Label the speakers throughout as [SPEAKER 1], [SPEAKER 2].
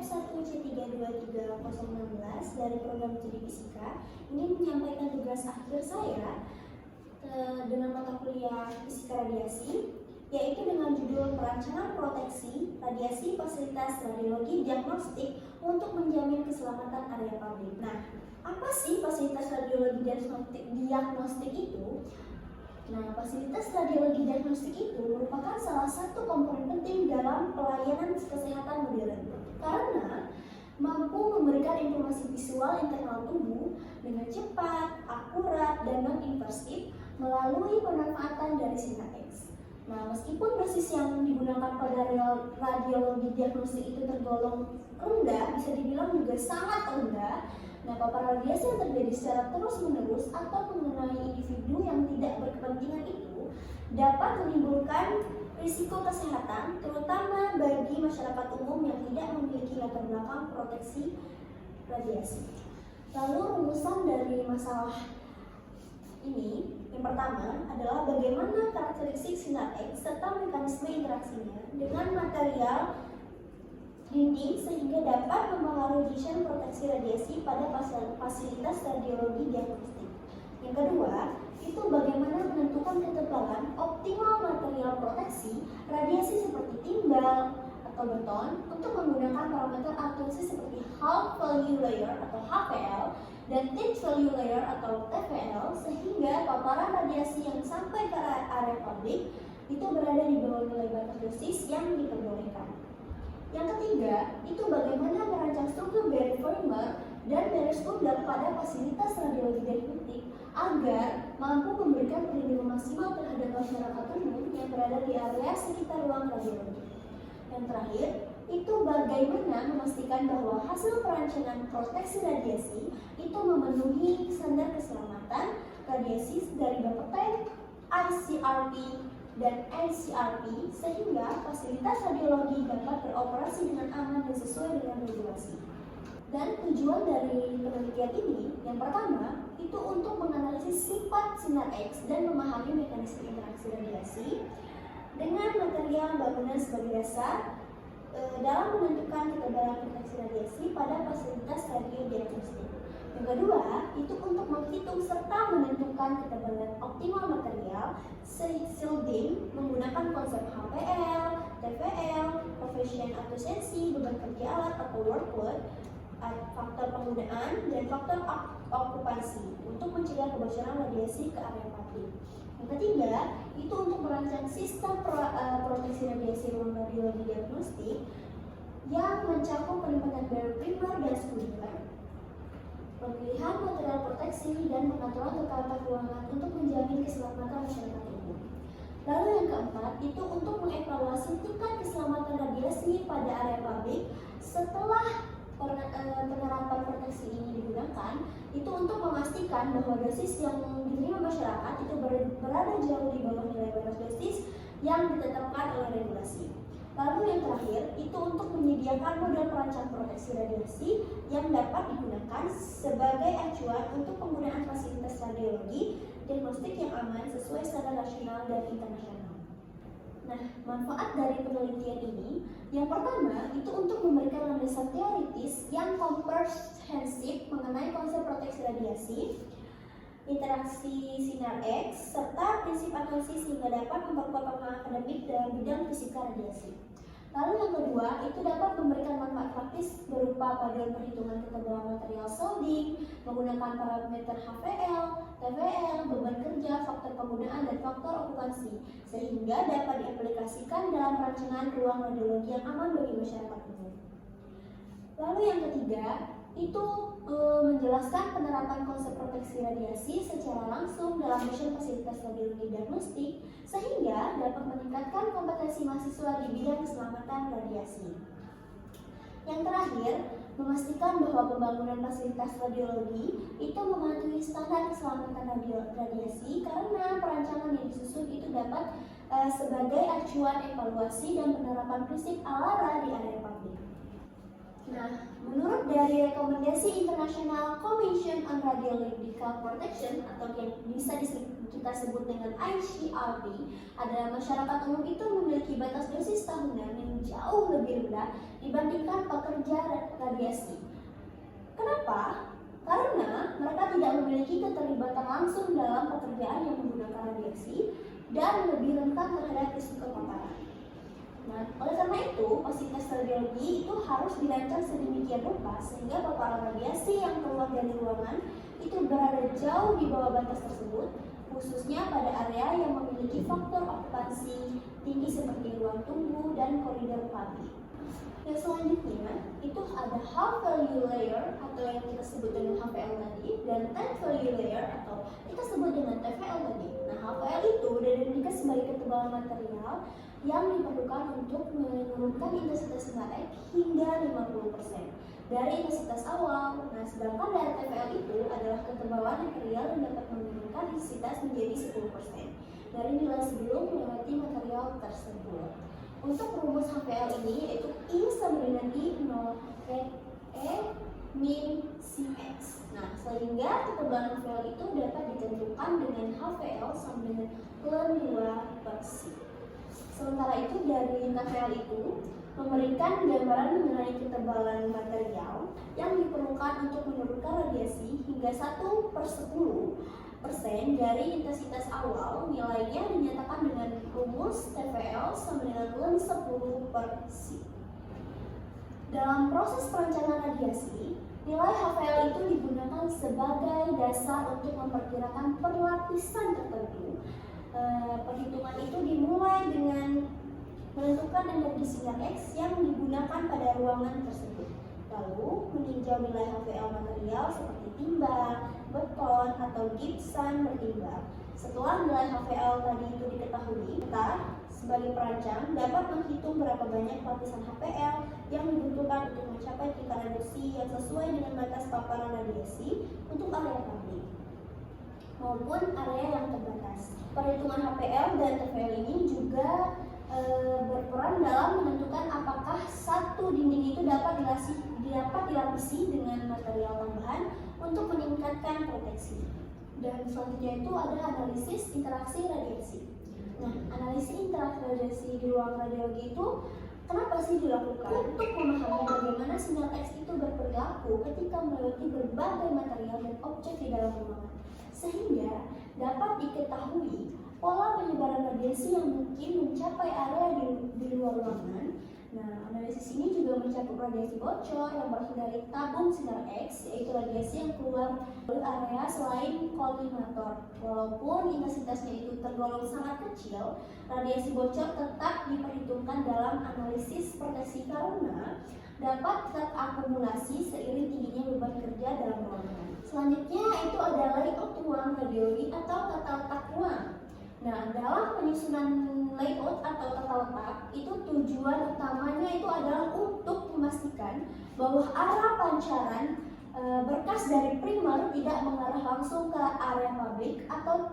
[SPEAKER 1] F1C323-016 dari program studi fisika ingin menyampaikan tugas akhir saya dengan mata kuliah fisika radiasi, yaitu dengan judul perancangan proteksi radiasi fasilitas radiologi diagnostik untuk menjamin keselamatan area publik. Nah, apa sih fasilitas radiologi diagnostik itu? Nah, fasilitas radiologi diagnostik itu merupakan salah satu komponen penting dalam pelayanan kesehatan modern karena mampu memberikan informasi visual internal tubuh dengan cepat, akurat, dan non-invasif melalui pemanfaatan dari sinar X. Nah, meskipun dosis yang digunakan pada radiologi diagnostik itu tergolong rendah, bisa dibilang juga sangat rendah. Nah, paparan radiasi yang terjadi secara terus-menerus atau mengenai individu yang tidak berkepentingan itu dapat menimbulkan risiko kesehatan, terutama bagi masyarakat umum yang tidak memiliki latar belakang proteksi radiasi. Lalu rumusan dari masalah ini, yang pertama adalah bagaimana karakteristik sinar X serta mekanisme interaksinya dengan material dinding sehingga dapat mempengaruhi desain proteksi radiasi pada fasilitas radiologi diagnostik. Yang kedua, itu bagaimana menentukan ketebalan optimal material proteksi radiasi seperti timbal atau beton untuk menggunakan parameter akurasi seperti half value layer atau HVL dan thin value layer atau TVL sehingga paparan radiasi yang sampai ke area publik itu berada di bawah nilai batas dosis yang diperbolehkan. Yang ketiga, itu bagaimana merancang struktur Barry Framer dan Barry Skundal pada fasilitas radiologi diagnostik agar mampu memberikan perlindungan maksimal terhadap masyarakat umum yang berada di area sekitar ruang radiologi. Yang terakhir, itu bagaimana memastikan bahwa hasil perancangan proteksi radiasi itu memenuhi standar keselamatan radiasi dari Bapeten, ICRP, dan NCRP sehingga fasilitas radiologi dapat beroperasi dengan aman dan sesuai dengan regulasi. Dan tujuan dari penelitian ini, yang pertama, itu untuk menganalisis sifat sinar X dan memahami mekanisme interaksi radiasi dengan material bangunan sebagai dasar dalam menentukan ketebalan proteksi radiasi pada fasilitas radiodiagnostik. Yang kedua, itu untuk menghitung serta menentukan ketebalan optimal material shielding menggunakan konsep HPL, TVL, coefficient efficiency, beban kerja alat atau workload, faktor penggunaan, dan faktor okupasi untuk mencegah kebocoran radiasi ke area publik. Yang ketiga, itu untuk merancang sistem proteksi radiasi ruang radiologi diagnostik yang mencakup penempatan Barry Framer dan Skundal, pemilihan material proteksi, dan pengaturan tata ruangan untuk menjamin keselamatan masyarakat umum. Lalu yang keempat, itu untuk mengevaluasi tingkat keselamatan radiasi pada area publik setelah penerapan proteksi ini digunakan, itu untuk memastikan bahwa dosis yang diterima masyarakat itu berada jauh di bawah nilai batas dosis yang ditetapkan oleh regulasi. Lalu yang terakhir, itu untuk menyediakan model perancang proteksi radiasi yang dapat digunakan sebagai acuan untuk penggunaan fasilitas radiologi diagnostik yang aman sesuai standar nasional dan internasional. Nah, manfaat dari penelitian ini, yang pertama, itu untuk memberikan landasan teoritis yang komprehensif mengenai konsep proteksi radiasi, interaksi sinar X, serta prinsip analisis sehingga dapat memperkuat pemahaman akademik dalam bidang fisika radiasi. Lalu yang kedua, itu dapat memberikan manfaat praktis berupa paduan perhitungan ketebalan material shielding, menggunakan parameter HVL, TVL, beban kerja, faktor penggunaan, dan faktor okupansi, sehingga dapat diaplikasikan dalam perancangan ruang radiologi yang aman bagi masyarakat umum. Lalu yang ketiga, itu menjelaskan penerapan konsep proteksi radiasi secara langsung dalam desain fasilitas radiologi diagnostik sehingga dapat meningkatkan kompetensi mahasiswa di bidang keselamatan radiasi. Yang terakhir, memastikan bahwa pembangunan fasilitas radiologi itu mematuhi standar keselamatan radiasi karena perancangan yang disusun itu dapat sebagai acuan evaluasi dan penerapan prinsip ALARA di area publik. Nah, menurut dari rekomendasi International Commission on Radiological Protection atau yang bisa kita sebut dengan ICRP, adalah masyarakat umum itu memiliki batas dosis tahunan yang jauh lebih rendah dibandingkan pekerja radiasi. Kenapa? Karena mereka tidak memiliki keterlibatan langsung dalam pekerjaan yang menggunakan radiasi dan lebih rentan terhadap risiko paparan. Nah, oleh karena itu, fasilitas radiologi itu harus dirancang sedemikian rupa sehingga paparan radiasi yang keluar dari ruangan itu berada jauh di bawah batas tersebut, khususnya pada area yang memiliki faktor okupansi tinggi seperti ruang tunggu dan koridor publik. Yang selanjutnya itu ada half value layer atau yang kita sebut dengan HVL tadi, dan time value layer atau kita sebut dengan TVL tadi. Nah, HVL itu didedikasikan sebagai ketebalan material yang diperlukan untuk menurunkan intensitas sinar X hingga 50% dari intensitas awal. Nah, sedangkan dari TVL itu adalah ketebalan material yang dapat menurunkan intensitas menjadi 10% dari nilai sebelum melewati material tersebut. Untuk rumus HVL ini yaitu I sama dengan I 0 E min Cx. Nah, sehingga ketebalan HVL itu dapat ditentukan dengan HVL sama dengan ln 2/C. Sementara itu dari TVL itu memberikan gambaran mengenai ketebalan material yang diperlukan untuk menurunkan radiasi hingga 1/10% dari intensitas awal. Nilainya dinyatakan dengan rumus TVL sama dengan ln 10/C. Dalam proses perencanaan radiasi, nilai HVL itu digunakan sebagai dasar untuk memperkirakan perlapisan tertentu. Perhitungan itu dimulai dengan menentukan energi sinar X yang digunakan pada ruangan tersebut. Lalu meninjau nilai HVL material seperti timba, beton, atau gipsum bertimba. Setelah nilai HVL tadi itu diketahui, kita sebagai perancang dapat menghitung berapa banyak lapisan HVL yang dibutuhkan untuk mencapai tingkat reduksi yang sesuai dengan batas paparan radiasi untuk area publik maupun area yang terbatas. Perhitungan HVL dan TVL ini juga berperan dalam menentukan apakah satu dinding itu dapat dilapisi dengan material tambahan untuk meningkatkan proteksi. Dan selanjutnya itu ada analisis interaksi radiasi. Nah, analisis interaksi radiasi di ruang radiologi itu kenapa sih dilakukan? Untuk memahami bagaimana sinar X itu berperilaku ketika melewati berbagai material dan objek di dalam ruangan, sehingga dapat diketahui pola penyebaran radiasi yang mungkin mencapai area di luar ruangan. Nah, analisis ini juga mencakup radiasi bocor yang berasal dari tabung sinar X, yaitu radiasi yang keluar dari area selain kolimator. Walaupun intensitasnya itu tergolong sangat kecil, radiasi bocor tetap diperhitungkan dalam analisis proteksi karena dapat terakumulasi seiring tingginya beban kerja dalam ruangan. Selanjutnya itu adalah layout ruang radiologi atau tata letak ruang. Nah, dalam penyusunan layout atau tata letak itu tujuan utamanya itu adalah untuk memastikan bahwa arah pancaran berkas dari primer tidak mengarah langsung ke area publik atau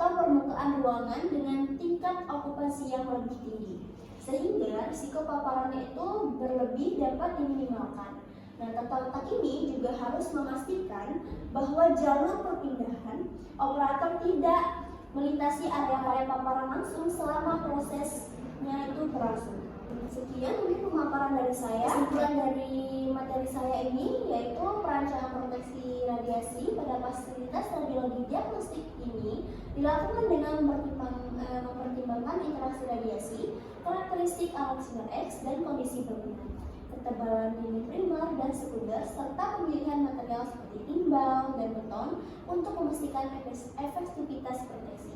[SPEAKER 1] permukaan ruangan dengan tingkat okupansi yang lebih tinggi, sehingga risiko paparannya itu berlebih dapat diminimalkan. Nah, tata letak ini juga harus memastikan bahwa jalur perpindahan operator tidak melintasi area-area paparan langsung selama prosesnya itu berlangsung. Sekian mungkin pemaparan dari saya. Kesimpulan dari materi saya ini yaitu perancangan proteksi radiasi pada fasilitas radiologi diagnostik ini dilakukan dengan mempertimbangkan interaksi radiasi, karakteristik alat sinar X, dan kondisi bangunan, ketebalan dinding primer dan sekunder, serta pemilihan material seperti timbal dan beton untuk memastikan efektivitas proteksi.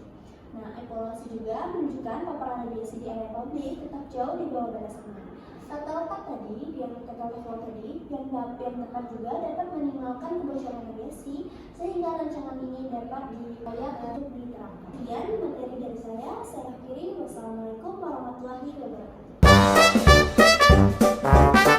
[SPEAKER 1] Nah, evaluasi juga menunjukkan paparan radiasi di area publik tetap jauh di bawah batas aman. Tata letak tadi, yang tepat juga dapat minimalkan kebocoran radiasi sehingga rancangan ini dapat dilayak untuk diterapkan. Sekian materi dari saya akhiri. Wassalamualaikum warahmatullahi wabarakatuh.